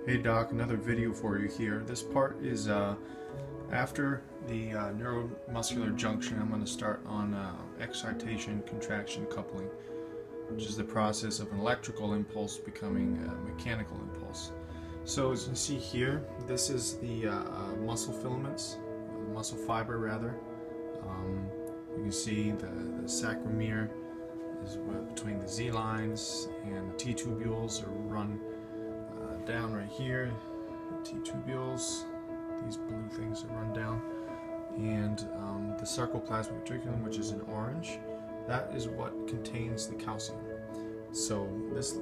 Hey Doc, another video for you here. This part is after the neuromuscular junction. I'm going to start on excitation-contraction coupling, which is the process of an electrical impulse becoming a mechanical impulse. So as you can see here, this is the muscle filaments, muscle fiber rather. You can see the sarcomere is between the Z lines, and the T tubules are run down right here. T tubules, these blue things that run down, and the sarcoplasmic reticulum, which is in orange, that is what contains the calcium. So this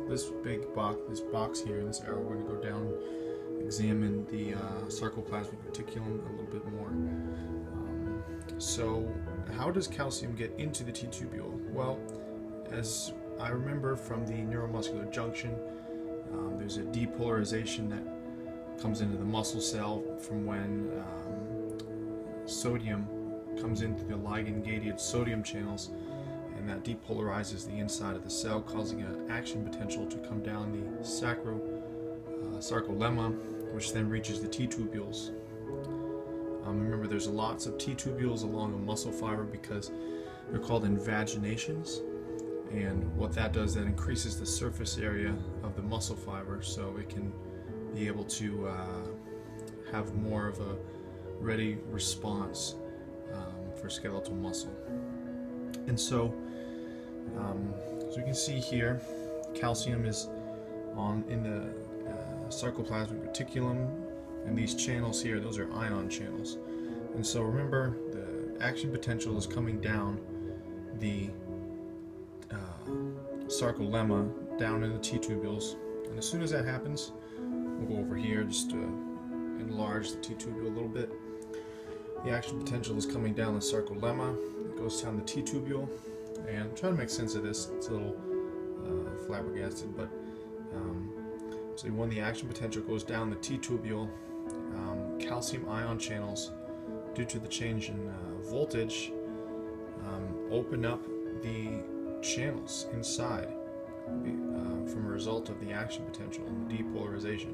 big box, this box here, this arrow, we're going to go down and examine the sarcoplasmic reticulum a little bit more. So how does calcium get into the T tubule? Well, as I remember from the neuromuscular junction, there's a depolarization that comes into the muscle cell from when sodium comes into the ligand-gated sodium channels, and that depolarizes the inside of the cell, causing an action potential to come down the sarcolemma, which then reaches the T tubules. Remember, there's lots of T tubules along a muscle fiber because they're called invaginations. And what that does, that increases the surface area of the muscle fiber, so it can be able to have more of a ready response for skeletal muscle. And so, as you can see here, calcium is in the sarcoplasmic reticulum, and these channels here, those are ion channels. And so remember, the action potential is coming down the sarcolemma down in the T tubules, and as soon as that happens, we'll go over here just to enlarge the T tubule a little bit. The action potential is coming down the sarcolemma, it goes down the T tubule, and I'm trying to make sense of this. It's a little flabbergasted, but so when the action potential goes down the T tubule, calcium ion channels, due to the change in voltage, open up the channels inside from a result of the action potential and the depolarization.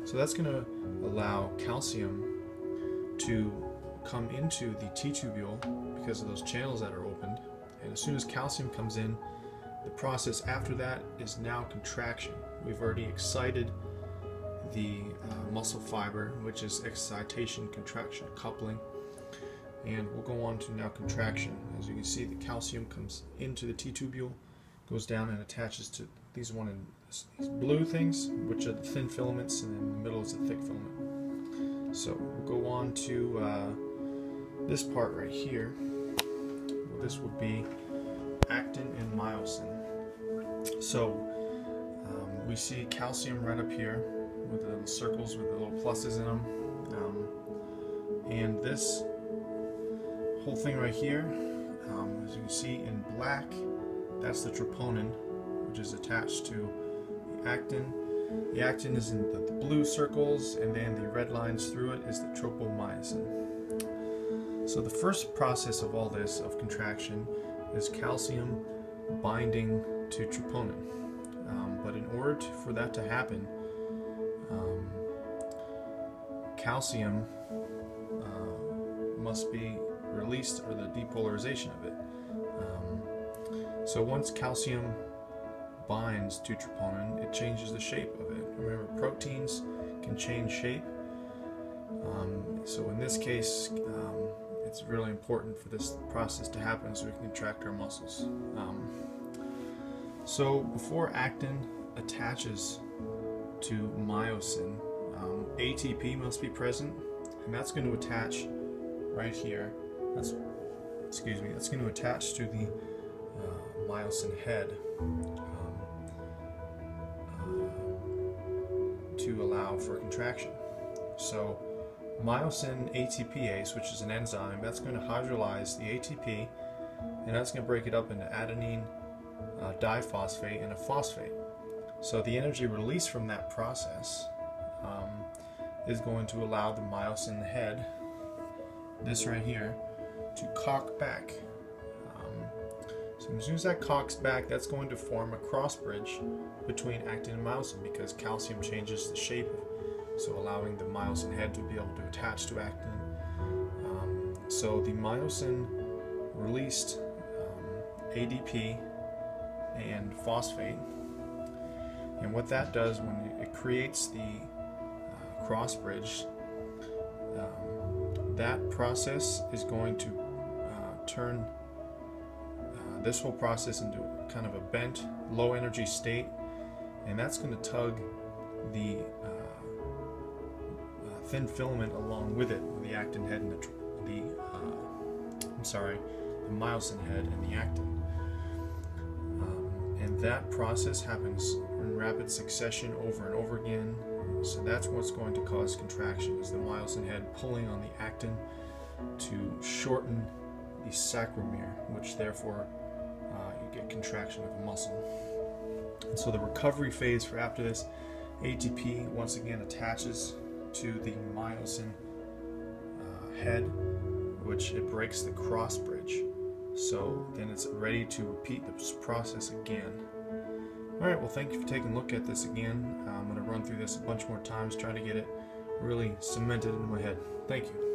So that's going to allow calcium to come into the T tubule because of those channels that are opened, and as soon as calcium comes in, the process after that is now contraction. We've already excited the muscle fiber, which is excitation-contraction coupling, and we'll go on to now contraction. As you can see, the calcium comes into the T tubule, goes down and attaches to these blue things, which are the thin filaments, and in the middle is the thick filament. So we'll go on to this part right here. This would be actin and myosin. So we see calcium right up here with the little circles with the little pluses in them, and this whole thing right here, as you can see in black, that's the troponin, which is attached to the actin. The actin is in the blue circles, and then the red lines through it is the tropomyosin. So the first process of all this, of contraction, is calcium binding to troponin. But in order for that to happen, calcium must be released, or the depolarization of it. So once calcium binds to troponin, it changes the shape of it. Remember, proteins can change shape. So in this case, it's really important for this process to happen so we can contract our muscles. So before actin attaches to myosin, ATP must be present, and that's going to attach right here. That's going to attach to the myosin head to allow for contraction. So myosin ATPase, which is an enzyme, that's going to hydrolyze the ATP, and that's going to break it up into adenine diphosphate and a phosphate. So the energy released from that process is going to allow the myosin head, this right here, to cock back. So as soon as that cocks back, that's going to form a cross bridge between actin and myosin, because calcium changes the shape so allowing the myosin head to be able to attach to actin. So the myosin released ADP and phosphate, and what that does when it creates the cross bridge, that process is going to turn this whole process into kind of a bent, low energy state, and that's going to tug the thin filament along with it, the actin head and the myosin head and the actin. And that process happens in rapid succession over and over again. So that's what's going to cause contraction, is the myosin head pulling on the actin to shorten the sarcomere, which therefore you get contraction of a muscle. And so the recovery phase for after this, ATP once again attaches to the myosin head, which it breaks the cross bridge. So then it's ready to repeat this process again. Alright, well, thank you for taking a look at this again. I'm going to run through this a bunch more times, try to get it really cemented into my head. Thank you.